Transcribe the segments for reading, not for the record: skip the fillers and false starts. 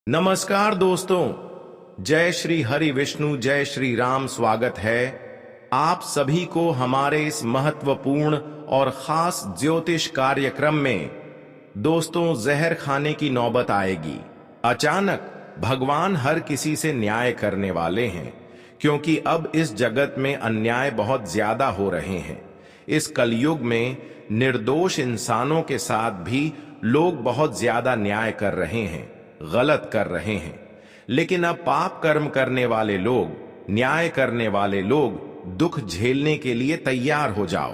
नमस्कार दोस्तों, जय श्री हरि विष्णु, जय श्री राम। स्वागत है आप सभी को हमारे इस महत्वपूर्ण और खास ज्योतिष कार्यक्रम में। दोस्तों, जहर खाने की नौबत आएगी। अचानक भगवान हर किसी से न्याय करने वाले हैं, क्योंकि अब इस जगत में अन्याय बहुत ज्यादा हो रहे हैं। इस कलयुग में निर्दोष इंसानों के साथ भी लोग बहुत ज्यादा न्याय कर रहे हैं, गलत कर रहे हैं। लेकिन अब पाप कर्म करने वाले लोग, न्याय करने वाले लोग दुख झेलने के लिए तैयार हो जाओ,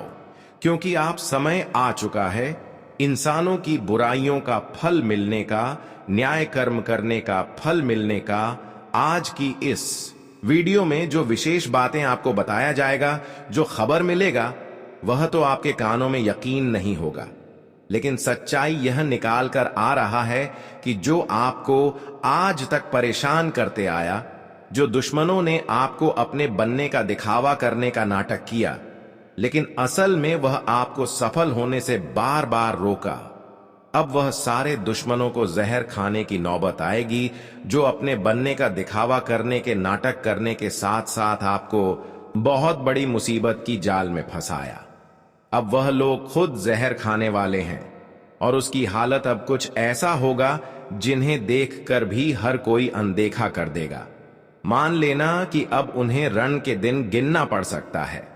क्योंकि आप समय आ चुका है इंसानों की बुराइयों का फल मिलने का, न्याय कर्म करने का फल मिलने का। आज की इस वीडियो में जो विशेष बातें आपको बताया जाएगा, जो खबर मिलेगा, वह तो आपके कानों में यकीन नहीं होगा। लेकिन सच्चाई यह निकाल कर आ रहा है कि जो आपको आज तक परेशान करते आया, जो दुश्मनों ने आपको अपने बनने का दिखावा करने का नाटक किया, लेकिन असल में वह आपको सफल होने से बार बार रोका, अब वह सारे दुश्मनों को जहर खाने की नौबत आएगी, जो अपने बनने का दिखावा करने के नाटक करने के साथ साथ आपको बहुत बड़ी मुसीबत की जाल में फंसाया। अब वह लोग खुद जहर खाने वाले हैं, और उसकी हालत अब कुछ ऐसा होगा जिन्हें देखकर भी हर कोई अनदेखा कर देगा। मान लेना कि अब उन्हें रण के दिन गिनना पड़ सकता है,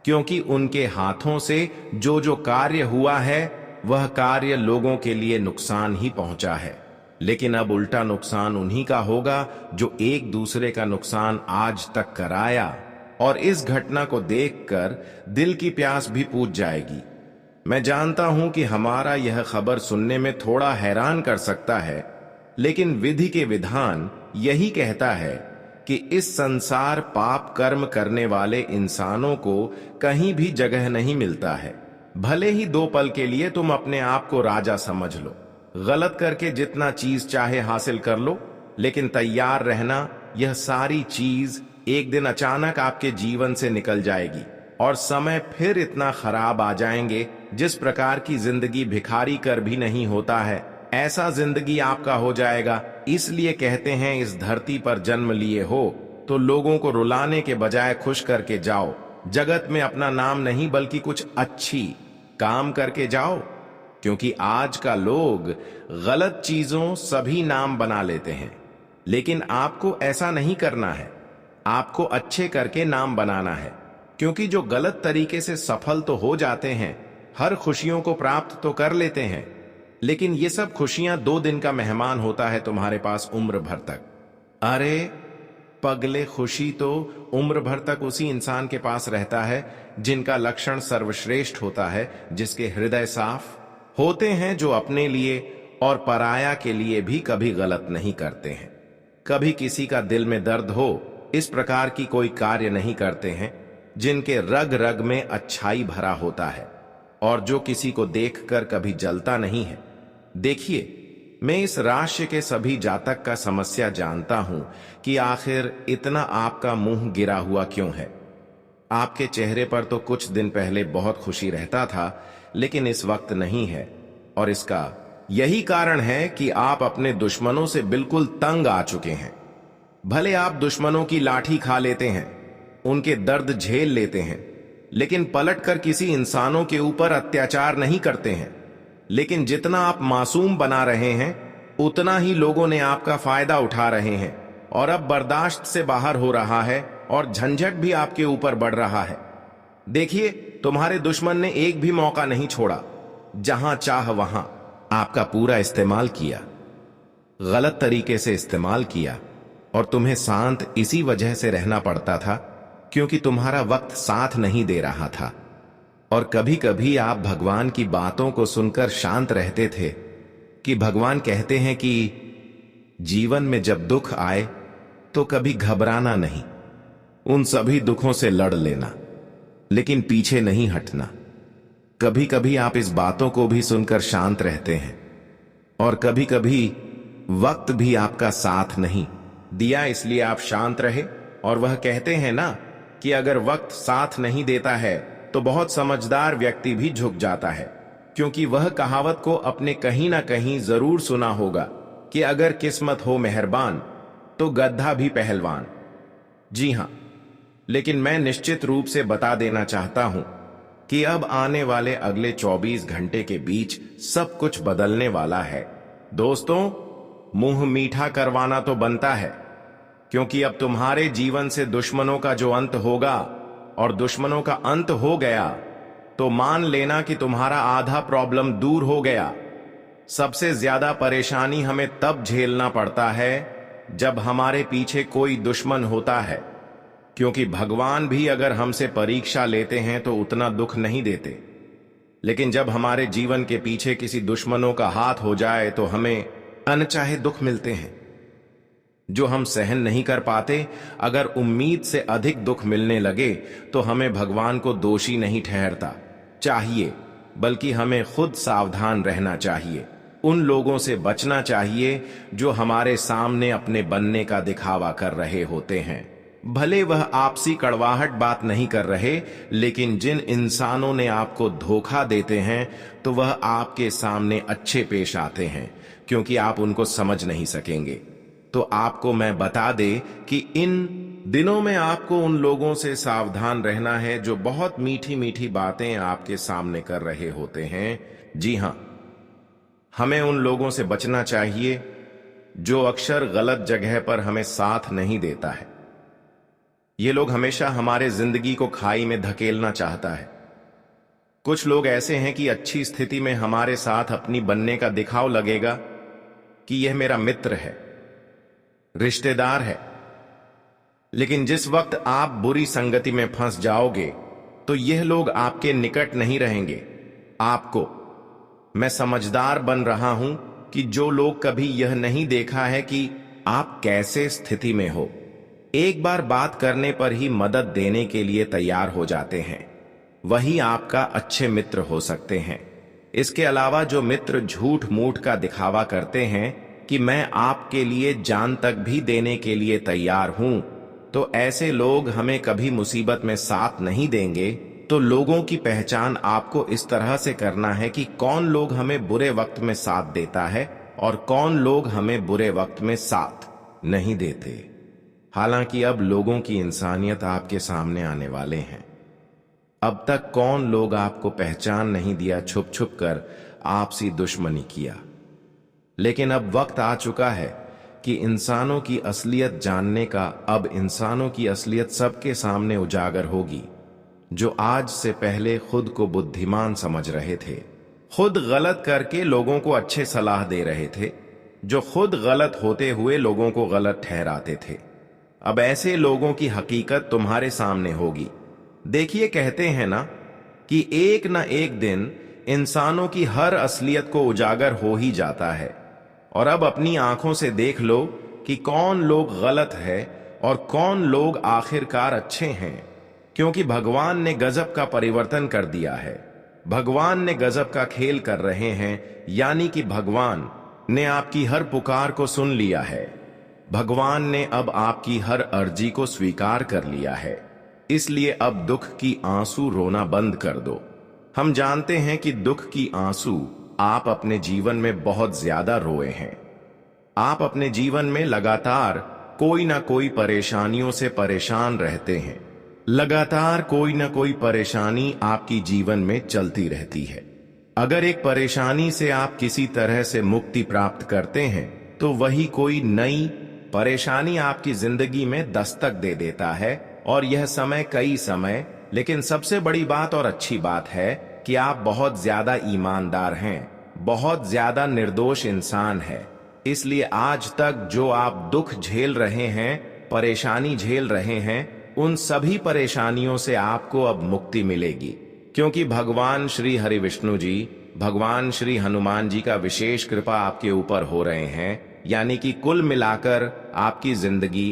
क्योंकि उनके हाथों से जो जो कार्य हुआ है, वह कार्य लोगों के लिए नुकसान ही पहुंचा है। लेकिन अब उल्टा नुकसान उन्हीं का होगा जो एक दूसरे का नुकसान आज तक कराया। और इस घटना को देखकर दिल की प्यास भी पूछ जाएगी। मैं जानता हूं कि हमारा यह खबर सुनने में थोड़ा हैरान कर सकता है, लेकिन विधि के विधान यही कहता है कि इस संसार पाप कर्म करने वाले इंसानों को कहीं भी जगह नहीं मिलता है। भले ही 2 पल के लिए तुम अपने आप को राजा समझ लो, गलत करके जितना चीज चाहे हासिल कर लो, लेकिन तैयार रहना, यह सारी चीज एक दिन अचानक आपके जीवन से निकल जाएगी और समय फिर इतना खराब आ जाएंगे, जिस प्रकार की जिंदगी भिखारी कर भी नहीं होता है, ऐसा जिंदगी आपका हो जाएगा। इसलिए कहते हैं, इस धरती पर जन्म लिए हो तो लोगों को रुलाने के बजाय खुश करके जाओ। जगत में अपना नाम नहीं, बल्कि कुछ अच्छी काम करके जाओ, क्योंकि आज का लोग गलत चीजों सभी नाम बना लेते हैं। लेकिन आपको ऐसा नहीं करना है, आपको अच्छे करके नाम बनाना है, क्योंकि जो गलत तरीके से सफल तो हो जाते हैं, हर खुशियों को प्राप्त तो कर लेते हैं, लेकिन ये सब खुशियां 2 दिन का मेहमान होता है तुम्हारे पास उम्र भर तक। अरे पगले, खुशी तो उम्र भर तक उसी इंसान के पास रहता है जिनका लक्षण सर्वश्रेष्ठ होता है, जिसके हृदय साफ होते हैं, जो अपने लिए और पराया के लिए भी कभी गलत नहीं करते हैं। कभी किसी का दिल में दर्द हो, इस प्रकार की कोई कार्य नहीं करते हैं, जिनके रग रग में अच्छाई भरा होता है, और जो किसी को देखकर कभी जलता नहीं है। देखिए, मैं इस राशि के सभी जातक का समस्या जानता हूं कि आखिर इतना आपका मुंह गिरा हुआ क्यों है। आपके चेहरे पर तो कुछ दिन पहले बहुत खुशी रहता था, लेकिन इस वक्त नहीं है, और इसका यही कारण है कि आप अपने दुश्मनों से बिल्कुल तंग आ चुके हैं। भले आप दुश्मनों की लाठी खा लेते हैं, उनके दर्द झेल लेते हैं, लेकिन पलटकर किसी इंसानों के ऊपर अत्याचार नहीं करते हैं। लेकिन जितना आप मासूम बना रहे हैं, उतना ही लोगों ने आपका फायदा उठा रहे हैं, और अब बर्दाश्त से बाहर हो रहा है, और झंझट भी आपके ऊपर बढ़ रहा है। देखिए, तुम्हारे दुश्मन ने एक भी मौका नहीं छोड़ा, जहां चाह वहां आपका पूरा इस्तेमाल किया, गलत तरीके से इस्तेमाल किया, और तुम्हें शांत इसी वजह से रहना पड़ता था क्योंकि तुम्हारा वक्त साथ नहीं दे रहा था। और कभी कभी आप भगवान की बातों को सुनकर शांत रहते थे कि भगवान कहते हैं कि जीवन में जब दुख आए तो कभी घबराना नहीं, उन सभी दुखों से लड़ लेना, लेकिन पीछे नहीं हटना। कभी कभी आप इस बातों को भी सुनकर शांत रहते हैं, और कभी कभी वक्त भी आपका साथ नहीं दिया, इसलिए आप शांत रहे। और वह कहते हैं ना कि अगर वक्त साथ नहीं देता है तो बहुत समझदार व्यक्ति भी झुक जाता है, क्योंकि वह कहावत को अपने कहीं ना कहीं जरूर सुना होगा कि अगर किस्मत हो मेहरबान तो गद्दा भी पहलवान। जी हां, लेकिन मैं निश्चित रूप से बता देना चाहता हूं कि अब आने वाले अगले 24 घंटे के बीच सब कुछ बदलने वाला है। दोस्तों, मुंह मीठा करवाना तो बनता है, क्योंकि अब तुम्हारे जीवन से दुश्मनों का जो अंत होगा, और दुश्मनों का अंत हो गया तो मान लेना कि तुम्हारा आधा प्रॉब्लम दूर हो गया। सबसे ज्यादा परेशानी हमें तब झेलना पड़ता है जब हमारे पीछे कोई दुश्मन होता है, क्योंकि भगवान भी अगर हमसे परीक्षा लेते हैं तो उतना दुख नहीं देते, लेकिन जब हमारे जीवन के पीछे किसी दुश्मनों का हाथ हो जाए तो हमें अनचाहे दुख मिलते हैं जो हम सहन नहीं कर पाते। अगर उम्मीद से अधिक दुख मिलने लगे तो हमें भगवान को दोषी नहीं ठहरता चाहिए, बल्कि हमें खुद सावधान रहना चाहिए। उन लोगों से बचना चाहिए जो हमारे सामने अपने बनने का दिखावा कर रहे होते हैं। भले वह आपसी कड़वाहट बात नहीं कर रहे, लेकिन जिन इंसानों ने आपको धोखा देते हैं तो वह आपके सामने अच्छे पेश आते हैं, क्योंकि आप उनको समझ नहीं सकेंगे। तो आपको मैं बता दे कि इन दिनों में आपको उन लोगों से सावधान रहना है जो बहुत मीठी मीठी बातें आपके सामने कर रहे होते हैं। जी हां, हमें उन लोगों से बचना चाहिए जो अक्सर गलत जगह पर हमें साथ नहीं देता है। ये लोग हमेशा हमारे जिंदगी को खाई में धकेलना चाहता है। कुछ लोग ऐसे हैं कि अच्छी स्थिति में हमारे साथ अपनी बनने का दिखाव लगेगा कि यह मेरा मित्र है, रिश्तेदार है, लेकिन जिस वक्त आप बुरी संगति में फंस जाओगे तो यह लोग आपके निकट नहीं रहेंगे। आपको मैं समझदार बन रहा हूं कि जो लोग कभी यह नहीं देखा है कि आप कैसे स्थिति में हो, एक बार बात करने पर ही मदद देने के लिए तैयार हो जाते हैं, वही आपका अच्छे मित्र हो सकते हैं। इसके अलावा जो मित्र झूठ मूठ का दिखावा करते हैं कि मैं आपके लिए जान तक भी देने के लिए तैयार हूं, तो ऐसे लोग हमें कभी मुसीबत में साथ नहीं देंगे। तो लोगों की पहचान आपको इस तरह से करना है कि कौन लोग हमें बुरे वक्त में साथ देता है और कौन लोग हमें बुरे वक्त में साथ नहीं देते। हालांकि अब लोगों की इंसानियत आपके सामने आने वाले हैं। अब तक कौन लोग आपको पहचान नहीं दिया, छुप छुप कर आपसी दुश्मनी किया, लेकिन अब वक्त आ चुका है कि इंसानों की असलियत जानने का। अब इंसानों की असलियत सबके सामने उजागर होगी, जो आज से पहले खुद को बुद्धिमान समझ रहे थे, खुद गलत करके लोगों को अच्छे सलाह दे रहे थे, जो खुद गलत होते हुए लोगों को गलत ठहराते थे। अब ऐसे लोगों की हकीकत तुम्हारे सामने होगी। देखिए, कहते हैं ना कि एक न एक दिन इंसानों की हर असलियत को उजागर हो ही जाता है। और अब अपनी आंखों से देख लो कि कौन लोग गलत है और कौन लोग आखिरकार अच्छे हैं, क्योंकि भगवान ने गजब का परिवर्तन कर दिया है। भगवान ने गजब का खेल कर रहे हैं, यानी कि भगवान ने आपकी हर पुकार को सुन लिया है। भगवान ने अब आपकी हर अर्जी को स्वीकार कर लिया है। इसलिए अब दुख की आंसू रोना बंद कर दो। हम जानते हैं कि दुख की आंसू आप अपने जीवन में बहुत ज्यादा रोए हैं। आप अपने जीवन में लगातार कोई ना कोई परेशानियों से परेशान रहते हैं। लगातार कोई ना कोई परेशानी आपकी जीवन में चलती रहती है। अगर एक परेशानी से आप किसी तरह से मुक्ति प्राप्त करते हैं तो वही कोई नई परेशानी आपकी जिंदगी में दस्तक दे देता है। और यह समय कई समय, लेकिन सबसे बड़ी बात और अच्छी बात है कि आप बहुत ज्यादा ईमानदार हैं, बहुत ज्यादा निर्दोष इंसान है। इसलिए आज तक जो आप दुख झेल रहे हैं, परेशानी झेल रहे हैं, उन सभी परेशानियों से आपको अब मुक्ति मिलेगी, क्योंकि भगवान श्री हरि विष्णु जी, भगवान श्री हनुमान जी का विशेष कृपा आपके ऊपर हो रहे हैं। यानी कि कुल मिलाकर आपकी जिंदगी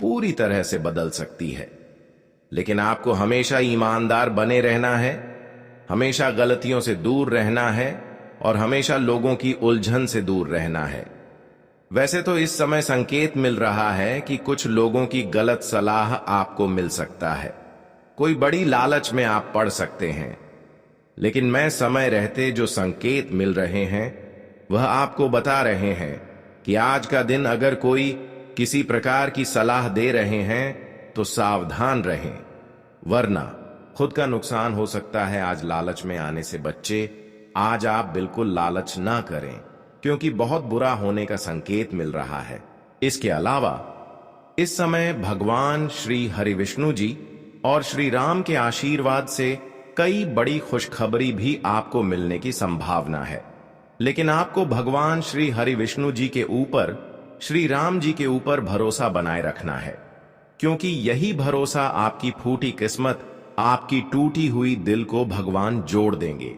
पूरी तरह से बदल सकती है। लेकिन आपको हमेशा ईमानदार बने रहना है, हमेशा गलतियों से दूर रहना है और हमेशा लोगों की उलझन से दूर रहना है। वैसे तो इस समय संकेत मिल रहा है कि कुछ लोगों की गलत सलाह आपको मिल सकता है, कोई बड़ी लालच में आप पड़ सकते हैं, लेकिन मैं समय रहते जो संकेत मिल रहे हैं वह आपको बता रहे हैं कि आज का दिन अगर कोई किसी प्रकार की सलाह दे रहे हैं तो सावधान रहें, वरना खुद का नुकसान हो सकता है। आज लालच में आने से बच्चे, आज आप बिल्कुल लालच ना करें, क्योंकि बहुत बुरा होने का संकेत मिल रहा है। इसके अलावा इस समय भगवान श्री हरि विष्णु जी और श्री राम के आशीर्वाद से कई बड़ी खुशखबरी भी आपको मिलने की संभावना है। लेकिन आपको भगवान श्री हरि विष्णु जी के ऊपर, श्री राम जी के ऊपर भरोसा बनाए रखना है, क्योंकि यही भरोसा आपकी फूटी किस्मत, आपकी टूटी हुई दिल को भगवान जोड़ देंगे।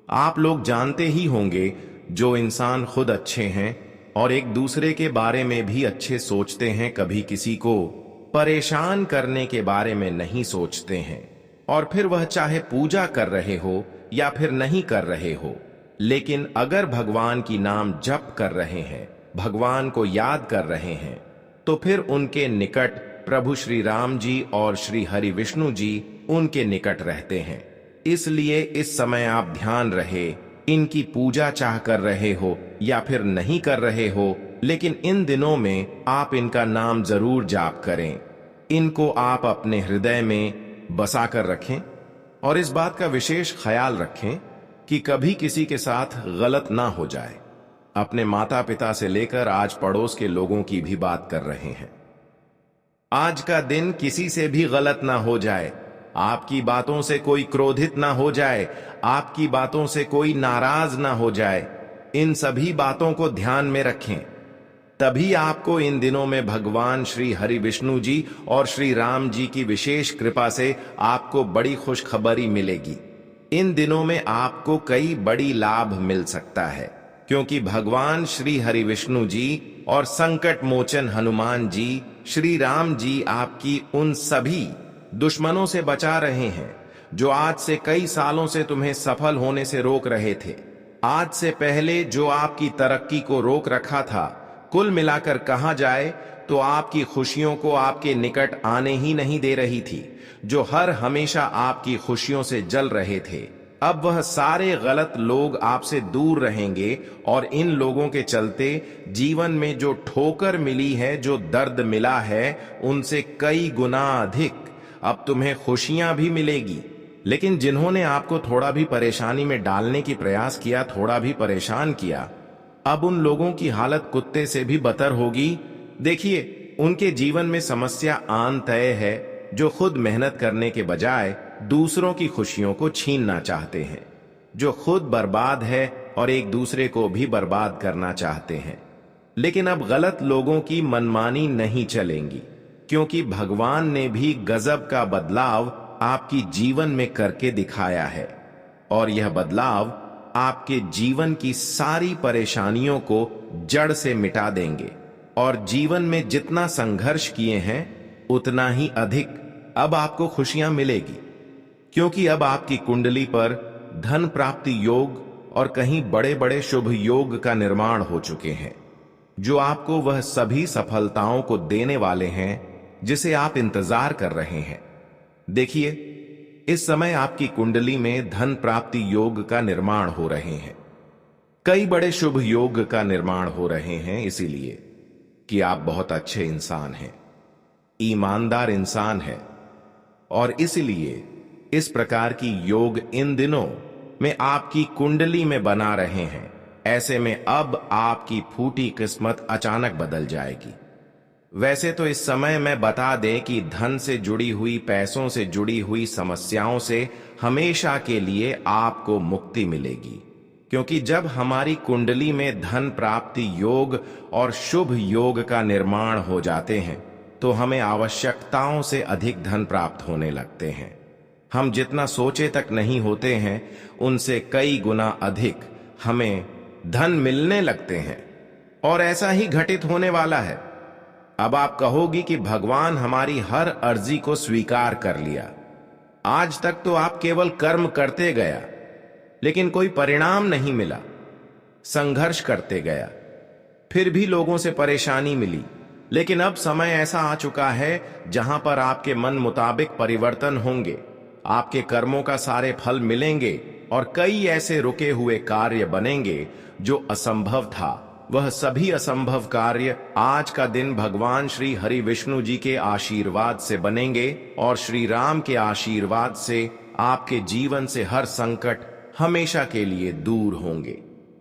आप लोग जानते ही होंगे, जो इंसान खुद अच्छे हैं और एक दूसरे के बारे में भी अच्छे सोचते हैं, कभी किसी को परेशान करने के बारे में नहीं सोचते हैं। और फिर वह चाहे पूजा कर रहे हो या फिर नहीं कर रहे हो, लेकिन अगर भगवान की नाम जप कर रहे हैं, भगवान को याद कर रहे हैं, तो फिर उनके निकट प्रभु श्री राम जी और श्री हरि विष्णु जी उनके निकट रहते हैं। इसलिए इस समय आप ध्यान रहे, इनकी पूजा चाह कर रहे हो या फिर नहीं कर रहे हो, लेकिन इन दिनों में आप इनका नाम जरूर जाप करें। इनको आप अपने हृदय में बसा कर रखें और इस बात का विशेष ख्याल रखें कि कभी किसी के साथ गलत ना हो जाए। अपने माता पिता से लेकर आज पड़ोस के लोगों की भी बात कर रहे हैं। आज का दिन किसी से भी गलत ना हो जाए, आपकी बातों से कोई क्रोधित ना हो जाए, आपकी बातों से कोई नाराज ना हो जाए। इन सभी बातों को ध्यान में रखें, तभी आपको इन दिनों में भगवान श्री हरि विष्णु जी और श्री राम जी की विशेष कृपा से आपको बड़ी खुशखबरी मिलेगी। इन दिनों में आपको कई बड़ी लाभ मिल सकता है, क्योंकि भगवान श्री हरि विष्णु जी और संकट मोचन हनुमान जी, श्री राम जी आपकी उन सभी दुश्मनों से बचा रहे हैं जो आज से कई सालों से तुम्हें सफल होने से रोक रहे थे। आज से पहले जो आपकी तरक्की को रोक रखा था, कुल मिलाकर कहा जाए तो आपकी खुशियों को आपके निकट आने ही नहीं दे रही थी, जो हर हमेशा आपकी खुशियों से जल रहे थे। अब वह सारे गलत लोग आपसे दूर रहेंगे और इन लोगों के चलते जीवन में जो ठोकर मिली है, जो दर्द मिला है, उनसे कई गुना अधिक अब तुम्हें खुशियां भी मिलेगी। लेकिन जिन्होंने आपको थोड़ा भी परेशानी में डालने की प्रयास किया, थोड़ा भी परेशान किया, अब उन लोगों की हालत कुत्ते से भी बदतर होगी। देखिए, उनके जीवन में समस्या आन तय है, जो खुद मेहनत करने के बजाय दूसरों की खुशियों को छीनना चाहते हैं, जो खुद बर्बाद है और एक दूसरे को भी बर्बाद करना चाहते हैं। लेकिन अब गलत लोगों की मनमानी नहीं चलेंगी, क्योंकि भगवान ने भी गजब का बदलाव आपकी जीवन में करके दिखाया है, और यह बदलाव आपके जीवन की सारी परेशानियों को जड़ से मिटा देंगे। और जीवन में जितना संघर्ष किए हैं, उतना ही अधिक अब आपको खुशियां मिलेगी, क्योंकि अब आपकी कुंडली पर धन प्राप्ति योग और कहीं बड़े बड़े शुभ योग का निर्माण हो चुके हैं, जो आपको वह सभी सफलताओं को देने वाले हैं जिसे आप इंतजार कर रहे हैं। देखिए, इस समय आपकी कुंडली में धन प्राप्ति योग का निर्माण हो रहे हैं, कई बड़े शुभ योग का निर्माण हो रहे हैं, इसीलिए कि आप बहुत अच्छे इंसान हैं, ईमानदार इंसान हैं, और इसलिए इस प्रकार की योग इन दिनों में आपकी कुंडली में बना रहे हैं। ऐसे में अब आपकी फूटी किस्मत अचानक बदल जाएगी। वैसे तो इस समय मैं बता दें कि धन से जुड़ी हुई, पैसों से जुड़ी हुई समस्याओं से हमेशा के लिए आपको मुक्ति मिलेगी, क्योंकि जब हमारी कुंडली में धन प्राप्ति योग और शुभ योग का निर्माण हो जाते हैं, तो हमें आवश्यकताओं से अधिक धन प्राप्त होने लगते हैं। हम जितना सोचे तक नहीं होते हैं, उनसे कई गुना अधिक हमें धन मिलने लगते हैं, और ऐसा ही घटित होने वाला है। अब आप कहोगी कि भगवान हमारी हर अर्जी को स्वीकार कर लिया। आज तक तो आप केवल कर्म करते गया, लेकिन कोई परिणाम नहीं मिला। संघर्ष करते गया, फिर भी लोगों से परेशानी मिली। लेकिन अब समय ऐसा आ चुका है जहां पर आपके मन मुताबिक परिवर्तन होंगे, आपके कर्मों का सारे फल मिलेंगे, और कई ऐसे रुके हुए कार्य बनेंगे जो असंभव था, वह सभी असंभव कार्य आज का दिन भगवान श्री हरि विष्णु जी के आशीर्वाद से बनेंगे और श्री राम के आशीर्वाद से आपके जीवन से हर संकट हमेशा के लिए दूर होंगे।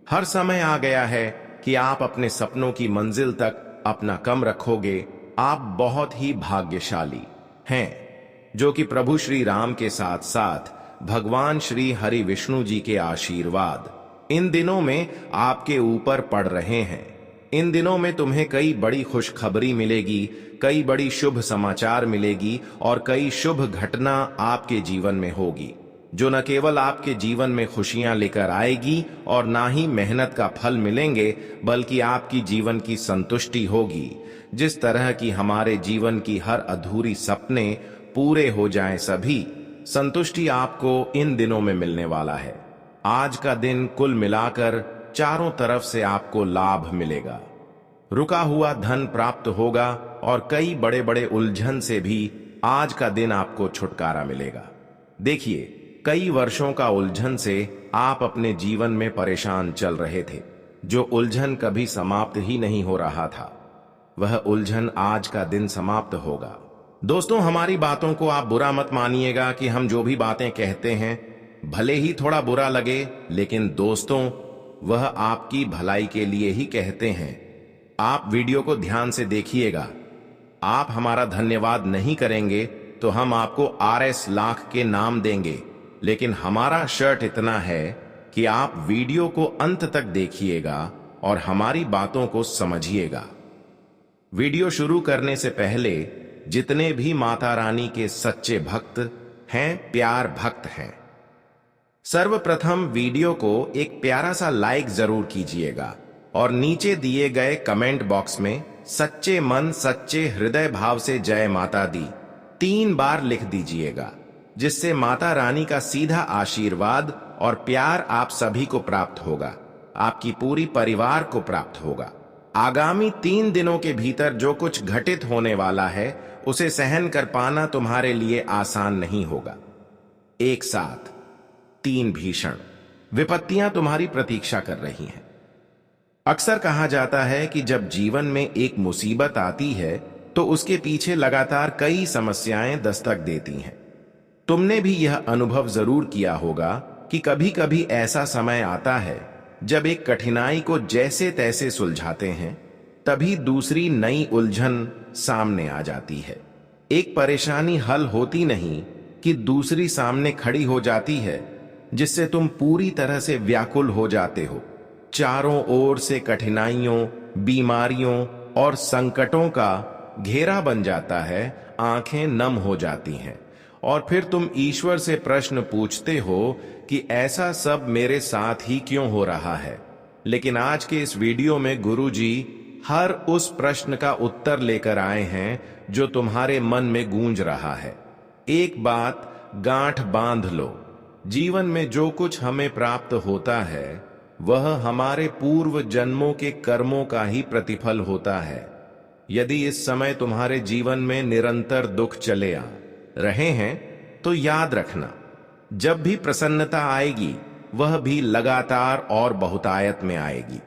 हर समय आ गया है कि आप अपने सपनों की मंजिल तक अपना कदम रखोगे। आप बहुत ही भाग्यशाली हैं जो कि प्रभु श्री राम के साथ साथ भगवान श्री हरि विष्णु जी के आशीर्वाद इन दिनों में आपके ऊपर पड़ रहे हैं। इन दिनों में तुम्हें कई बड़ी खुशखबरी मिलेगी, कई बड़ी शुभ समाचार मिलेगी और कई शुभ घटना आपके जीवन में होगी जो न केवल आपके जीवन में खुशियां लेकर आएगी और ना ही मेहनत का फल मिलेंगे, बल्कि आपकी जीवन की संतुष्टि होगी। जिस तरह की हमारे जीवन की हर अधूरी सपने पूरे हो जाएं, सभी संतुष्टि आपको इन दिनों में मिलने वाला है। आज का दिन कुल मिलाकर चारों तरफ से आपको लाभ मिलेगा। रुका हुआ धन प्राप्त होगा और कई बड़े बड़े उलझन से भी आज का दिन आपको छुटकारा मिलेगा। देखिए, कई वर्षों का उलझन से आप अपने जीवन में परेशान चल रहे थे, जो उलझन कभी समाप्त ही नहीं हो रहा था, वह उलझन आज का दिन समाप्त होगा। दोस्तों, हमारी बातों को आप बुरा मत मानिएगा कि हम जो भी बातें कहते हैं भले ही थोड़ा बुरा लगे, लेकिन दोस्तों वह आपकी भलाई के लिए ही कहते हैं। आप वीडियो को ध्यान से देखिएगा। आप हमारा धन्यवाद नहीं करेंगे तो हम आपको RS लाख के नाम देंगे, लेकिन हमारा शर्त इतना है कि आप वीडियो को अंत तक देखिएगा और हमारी बातों को समझिएगा। वीडियो शुरू करने से पहले जितने भी माता रानी के सच्चे भक्त हैं, प्यार भक्त हैं, सर्वप्रथम वीडियो को एक प्यारा सा लाइक जरूर कीजिएगा और नीचे दिए गए कमेंट बॉक्स में सच्चे मन सच्चे हृदय भाव से जय माता दी 3 बार लिख दीजिएगा, जिससे माता रानी का सीधा आशीर्वाद और प्यार आप सभी को प्राप्त होगा, आपकी पूरी परिवार को प्राप्त होगा। आगामी 3 दिनों के भीतर जो कुछ घटित होने वाला है उसे सहन कर पाना तुम्हारे लिए आसान नहीं होगा। एक साथ 3 भीषण विपत्तियां तुम्हारी प्रतीक्षा कर रही हैं। अक्सर कहा जाता है कि जब जीवन में एक मुसीबत आती है तो उसके पीछे लगातार कई समस्याएं दस्तक देती हैं। तुमने भी यह अनुभव जरूर किया होगा कि कभी कभी ऐसा समय आता है जब एक कठिनाई को जैसे तैसे सुलझाते हैं, तभी दूसरी नई उलझन सामने आ जाती है। एक परेशानी हल होती नहीं कि दूसरी सामने खड़ी हो जाती है, जिससे तुम पूरी तरह से व्याकुल हो जाते हो। चारों ओर से कठिनाइयों, बीमारियों और संकटों का घेरा बन जाता है, आंखें नम हो जाती हैं और फिर तुम ईश्वर से प्रश्न पूछते हो कि ऐसा सब मेरे साथ ही क्यों हो रहा है। लेकिन आज के इस वीडियो में गुरुजी हर उस प्रश्न का उत्तर लेकर आए हैं जो तुम्हारे मन में गूंज रहा है। एक बात गांठ बांध लो, जीवन में जो कुछ हमें प्राप्त होता है वह हमारे पूर्व जन्मों के कर्मों का ही प्रतिफल होता है। यदि इस समय तुम्हारे जीवन में निरंतर दुख चले आ रहे हैं तो याद रखना, जब भी प्रसन्नता आएगी वह भी लगातार और बहुतायत में आएगी।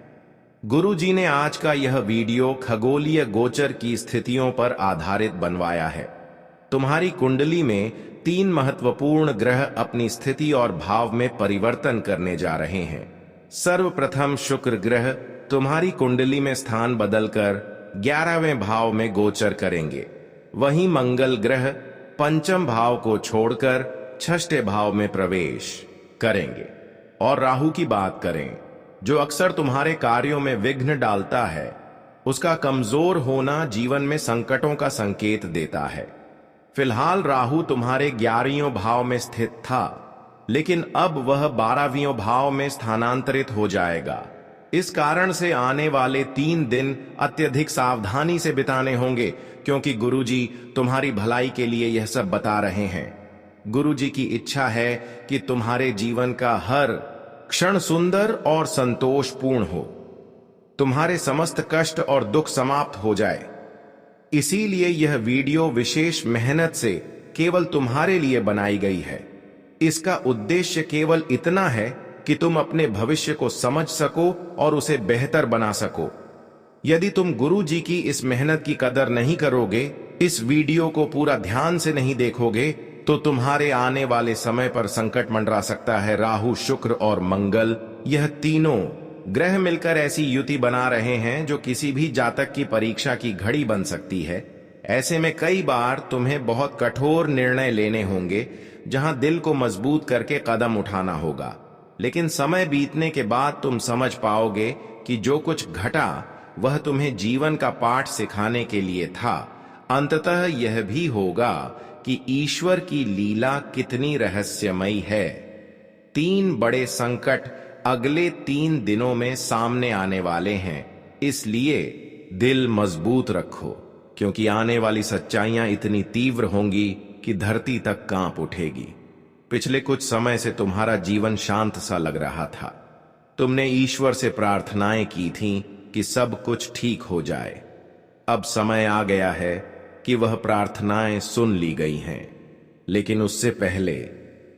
गुरु जी ने आज का यह वीडियो खगोलीय गोचर की स्थितियों पर आधारित बनवाया है। तुम्हारी कुंडली में 3 महत्वपूर्ण ग्रह अपनी स्थिति और भाव में परिवर्तन करने जा रहे हैं। सर्वप्रथम शुक्र ग्रह तुम्हारी कुंडली में स्थान बदलकर 11वें भाव में गोचर करेंगे। वहीं मंगल ग्रह 5म भाव को छोड़कर 6ठे भाव में प्रवेश करेंगे। और राहु की बात करें, जो अक्सर तुम्हारे कार्यों में विघ्न डालता है, उसका कमजोर होना जीवन में संकटों का संकेत देता है। फिलहाल राहु तुम्हारे 11वें भाव में स्थित था, लेकिन अब वह 12वें भाव में स्थानांतरित हो जाएगा। इस कारण से आने वाले 3 दिन अत्यधिक सावधानी से बिताने होंगे, क्योंकि गुरुजी तुम्हारी भलाई के लिए यह सब बता रहे हैं। गुरुजी की इच्छा है कि तुम्हारे जीवन का हर क्षण सुंदर और संतोषपूर्ण हो, तुम्हारे समस्त कष्ट और दुख समाप्त हो जाए। इसीलिए यह वीडियो विशेष मेहनत से केवल तुम्हारे लिए बनाई गई है। इसका उद्देश्य केवल इतना है कि तुम अपने भविष्य को समझ सको और उसे बेहतर बना सको। यदि तुम गुरु जी की इस मेहनत की कदर नहीं करोगे, इस वीडियो को पूरा ध्यान से नहीं देखोगे, तो तुम्हारे आने वाले समय पर संकट मंडरा सकता है। राहु, शुक्र और मंगल, यह तीनों ग्रह मिलकर ऐसी युति बना रहे हैं जो किसी भी जातक की परीक्षा की घड़ी बन सकती है। ऐसे में कई बार तुम्हें बहुत कठोर निर्णय लेने होंगे, जहां दिल को मजबूत करके कदम उठाना होगा। लेकिन समय बीतने के बाद तुम समझ पाओगे कि जो कुछ घटा वह तुम्हें जीवन का पाठ सिखाने के लिए था। अंततः यह भी होगा कि ईश्वर की लीला कितनी रहस्यमयी है। 3 बड़े संकट अगले 3 दिनों में सामने आने वाले हैं, इसलिए दिल मजबूत रखो, क्योंकि आने वाली सच्चाइयां इतनी तीव्र होंगी कि धरती तक कांप उठेगी। पिछले कुछ समय से तुम्हारा जीवन शांत सा लग रहा था। तुमने ईश्वर से प्रार्थनाएं की थीं कि सब कुछ ठीक हो जाए। अब समय आ गया है कि वह प्रार्थनाएं सुन ली गई हैं, लेकिन उससे पहले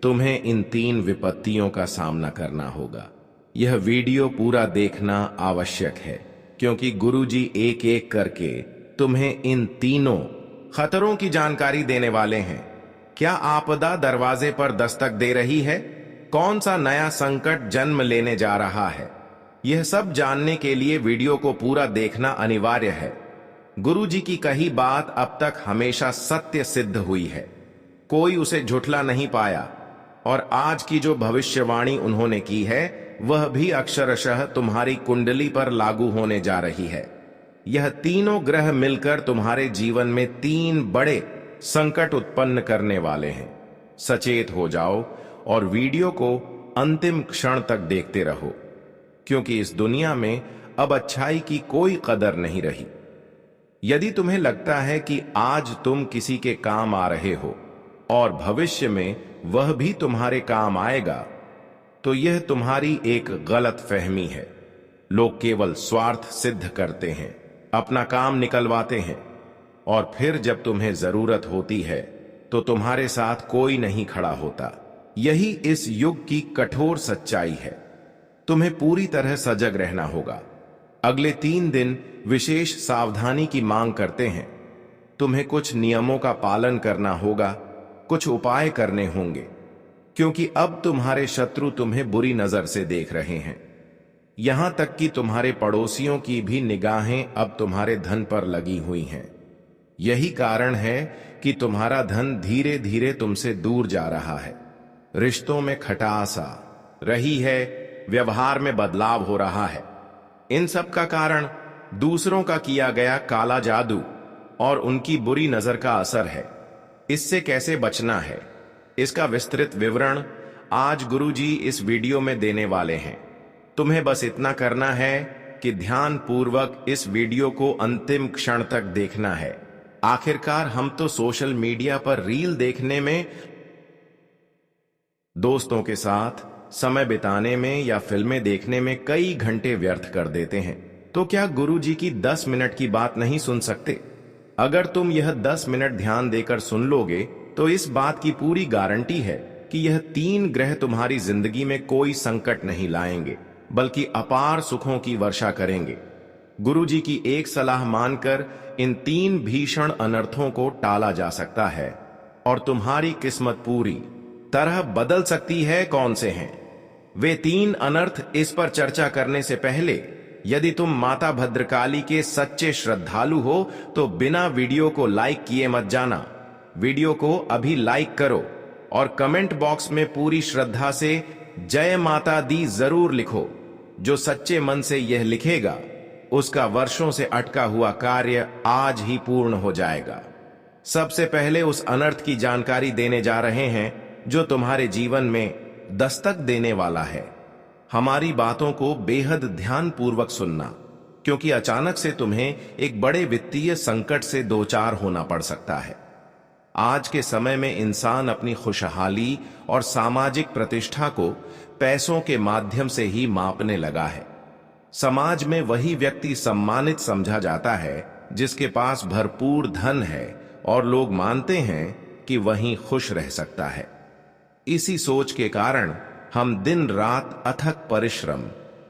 तुम्हें इन 3 विपत्तियों का सामना करना होगा। यह वीडियो पूरा देखना आवश्यक है, क्योंकि गुरुजी एक एक करके तुम्हें इन तीनों खतरों की जानकारी देने वाले हैं। क्या आपदा दरवाजे पर दस्तक दे रही है? कौन सा नया संकट जन्म लेने जा रहा है? यह सब जानने के लिए वीडियो को पूरा देखना अनिवार्य है। गुरुजी की कही बात अब तक हमेशा सत्य सिद्ध हुई है, कोई उसे झुठला नहीं पाया, और आज की जो भविष्यवाणी उन्होंने की है वह भी अक्षरशः तुम्हारी कुंडली पर लागू होने जा रही है। यह तीनों ग्रह मिलकर तुम्हारे जीवन में 3 बड़े संकट उत्पन्न करने वाले हैं। सचेत हो जाओ और वीडियो को अंतिम क्षण तक देखते रहो, क्योंकि इस दुनिया में अब अच्छाई की कोई कदर नहीं रही। यदि तुम्हें लगता है कि आज तुम किसी के काम आ रहे हो और भविष्य में वह भी तुम्हारे काम आएगा, तो यह तुम्हारी एक गलत फहमी है। लोग केवल स्वार्थ सिद्ध करते हैं, अपना काम निकलवाते हैं, और फिर जब तुम्हें जरूरत होती है तो तुम्हारे साथ कोई नहीं खड़ा होता। यही इस युग की कठोर सच्चाई है। तुम्हें पूरी तरह सजग रहना होगा। अगले 3 दिन विशेष सावधानी की मांग करते हैं। तुम्हें कुछ नियमों का पालन करना होगा, कुछ उपाय करने होंगे, क्योंकि अब तुम्हारे शत्रु तुम्हें बुरी नजर से देख रहे हैं। यहां तक कि तुम्हारे पड़ोसियों की भी निगाहें अब तुम्हारे धन पर लगी हुई हैं। यही कारण है कि तुम्हारा धन धीरे धीरे तुमसे दूर जा रहा है। रिश्तों में खटास आ रही है, व्यवहार में बदलाव हो रहा है। इन सब का कारण दूसरों का किया गया काला जादू और उनकी बुरी नजर का असर है। इससे कैसे बचना है, इसका विस्तृत विवरण आज गुरुजी इस वीडियो में देने वाले हैं। तुम्हें बस इतना करना है कि ध्यान पूर्वक इस वीडियो को अंतिम क्षण तक देखना है। आखिरकार हम तो सोशल मीडिया पर रील देखने में, दोस्तों के साथ समय बिताने में या फिल्में देखने में कई घंटे व्यर्थ कर देते हैं। तो क्या गुरुजी की 10 मिनट की बात नहीं सुन सकते? अगर तुम यह 10 मिनट ध्यान देकर सुन लोगे तो इस बात की पूरी गारंटी है कि यह 3 ग्रह तुम्हारी जिंदगी में कोई संकट नहीं लाएंगे, बल्कि अपार सुखों की वर्षा करेंगे। गुरुजी की एक सलाह मानकर इन 3 भीषण अनर्थों को टाला जा सकता है और तुम्हारी किस्मत पूरी तरह बदल सकती है। कौन से हैं वे 3 अनर्थ, इस पर चर्चा करने से पहले यदि तुम माता भद्रकाली के सच्चे श्रद्धालु हो तो बिना वीडियो को लाइक किए मत जाना। वीडियो को अभी लाइक करो और कमेंट बॉक्स में पूरी श्रद्धा से जय माता दी जरूर लिखो। जो सच्चे मन से यह लिखेगा उसका वर्षों से अटका हुआ कार्य आज ही पूर्ण हो जाएगा। सबसे पहले उस अनर्थ की जानकारी देने जा रहे हैं जो तुम्हारे जीवन में दस्तक देने वाला है। हमारी बातों को बेहद ध्यानपूर्वक सुनना, क्योंकि अचानक से तुम्हें एक बड़े वित्तीय संकट से दो चार होना पड़ सकता है। आज के समय में इंसान अपनी खुशहाली और सामाजिक प्रतिष्ठा को पैसों के माध्यम से ही मापने लगा है। समाज में वही व्यक्ति सम्मानित समझा जाता है जिसके पास भरपूर धन है और लोग मानते हैं कि वही खुश रह सकता है। इसी सोच के कारण हम दिन रात अथक परिश्रम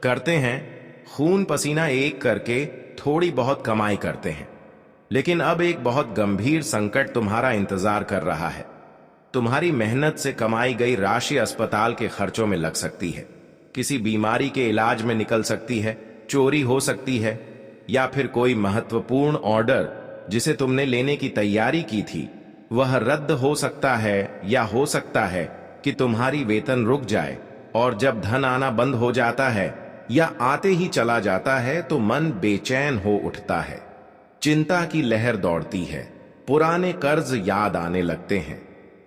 करते हैं, खून पसीना एक करके थोड़ी बहुत कमाई करते हैं। लेकिन अब एक बहुत गंभीर संकट तुम्हारा इंतजार कर रहा है। तुम्हारी मेहनत से कमाई गई राशि अस्पताल के खर्चों में लग सकती है, किसी बीमारी के इलाज में निकल सकती है, चोरी हो सकती है, या फिर कोई महत्वपूर्ण ऑर्डर जिसे तुमने लेने की तैयारी की थी वह रद्द हो सकता है, या हो सकता है कि तुम्हारी वेतन रुक जाए और जब धन आना बंद हो जाता है या आते ही चला जाता है तो मन बेचैन हो उठता है, चिंता की लहर दौड़ती है, पुराने कर्ज याद आने लगते हैं,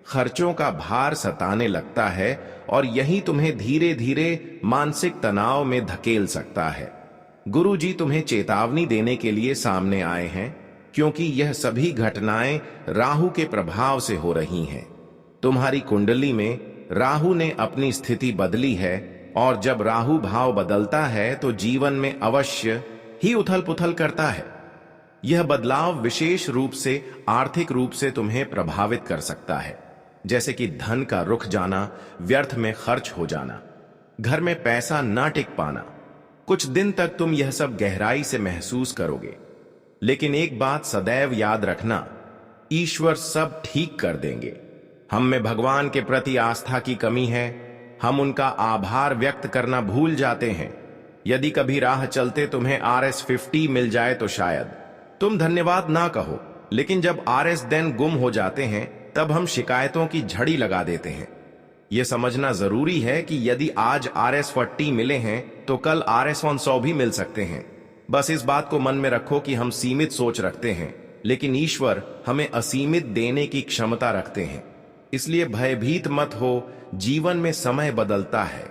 खर्चों का भार सताने लगता है और यही तुम्हें धीरे धीरे मानसिक तनाव में धकेल सकता है। गुरु जी तुम्हें चेतावनी देने के लिए सामने आए हैं, क्योंकि यह सभी घटनाएं राहु के प्रभाव से हो रही हैं। तुम्हारी कुंडली में राहु ने अपनी स्थिति बदली है और जब राहु भाव बदलता है तो जीवन में अवश्य ही उथल पुथल करता है। यह बदलाव विशेष रूप से आर्थिक रूप से तुम्हें प्रभावित कर सकता है, जैसे कि धन का रुख जाना, व्यर्थ में खर्च हो जाना, घर में पैसा ना टिक पाना। कुछ दिन तक तुम यह सब गहराई से महसूस करोगे, लेकिन एक बात सदैव याद रखना, ईश्वर सब ठीक कर देंगे। हम में भगवान के प्रति आस्था की कमी है, हम उनका आभार व्यक्त करना भूल जाते हैं। यदि कभी राह चलते तुम्हें RS50 मिल जाए तो शायद तुम धन्यवाद ना कहो, लेकिन जब RS दिन गुम हो जाते हैं तब हम शिकायतों की झड़ी लगा देते हैं। यह समझना जरूरी है कि यदि आज RS40 मिले हैं तो कल RS100 भी मिल सकते हैं। बस इस बात को मन में रखो कि हम सीमित सोच रखते हैं, लेकिन ईश्वर हमें असीमित देने की क्षमता रखते हैं। इसलिए भयभीत मत हो, जीवन में समय बदलता है,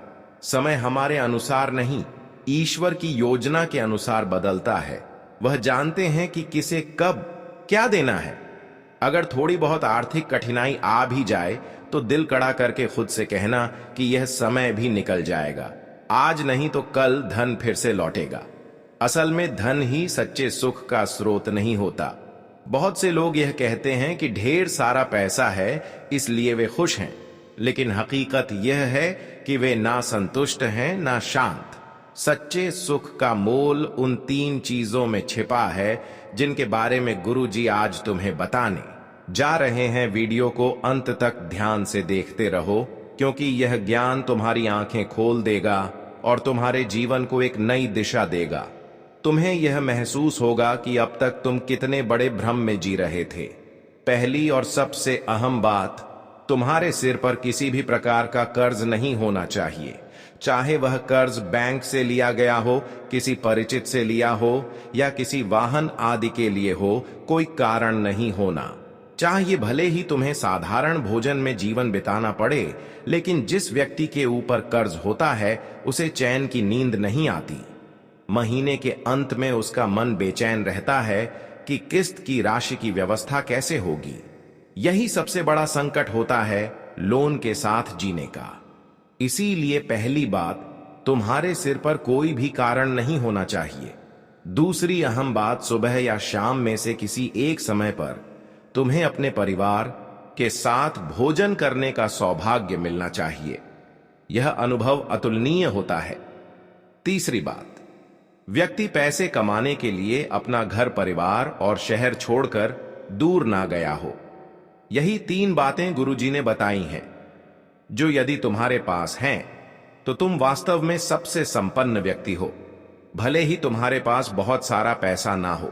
समय हमारे अनुसार नहीं, ईश्वर की योजना के अनुसार बदलता है। वह जानते हैं कि किसे कब क्या देना है। अगर थोड़ी बहुत आर्थिक कठिनाई आ भी जाए तो दिल कड़ा करके खुद से कहना कि यह समय भी निकल जाएगा, आज नहीं तो कल धन फिर से लौटेगा। असल में धन ही सच्चे सुख का स्रोत नहीं होता। बहुत से लोग यह कहते हैं कि ढेर सारा पैसा है इसलिए वे खुश हैं, लेकिन हकीकत यह है कि वे ना संतुष्ट हैं ना शांत। सच्चे सुख का मोल उन 3 चीजों में छिपा है जिनके बारे में गुरु जी आज तुम्हें बताने जा रहे हैं। वीडियो को अंत तक ध्यान से देखते रहो, क्योंकि यह ज्ञान तुम्हारी आंखें खोल देगा और तुम्हारे जीवन को एक नई दिशा देगा। तुम्हें यह महसूस होगा कि अब तक तुम कितने बड़े भ्रम में जी रहे थे। पहली और सबसे अहम बात, तुम्हारे सिर पर किसी भी प्रकार का कर्ज नहीं होना चाहिए, चाहे वह कर्ज बैंक से लिया गया हो, किसी परिचित से लिया हो या किसी वाहन आदि के लिए हो, कोई कारण नहीं होना चाहिए। भले ही तुम्हें साधारण भोजन में जीवन बिताना पड़े, लेकिन जिस व्यक्ति के ऊपर कर्ज होता है उसे चैन की नींद नहीं आती। महीने के अंत में उसका मन बेचैन रहता है कि किस्त की राशि की व्यवस्था कैसे होगी। यही सबसे बड़ा संकट होता है लोन के साथ जीने का। इसीलिए पहली बात, तुम्हारे सिर पर कोई भी कारण नहीं होना चाहिए। दूसरी अहम बात, सुबह या शाम में से किसी एक समय पर तुम्हें अपने परिवार के साथ भोजन करने का सौभाग्य मिलना चाहिए। यह अनुभव अतुलनीय होता है। तीसरी बात, व्यक्ति पैसे कमाने के लिए अपना घर परिवार और शहर छोड़कर दूर ना गया हो। यही 3 बातें गुरुजी ने बताई हैं, जो यदि तुम्हारे पास हैं तो तुम वास्तव में सबसे संपन्न व्यक्ति हो, भले ही तुम्हारे पास बहुत सारा पैसा ना हो।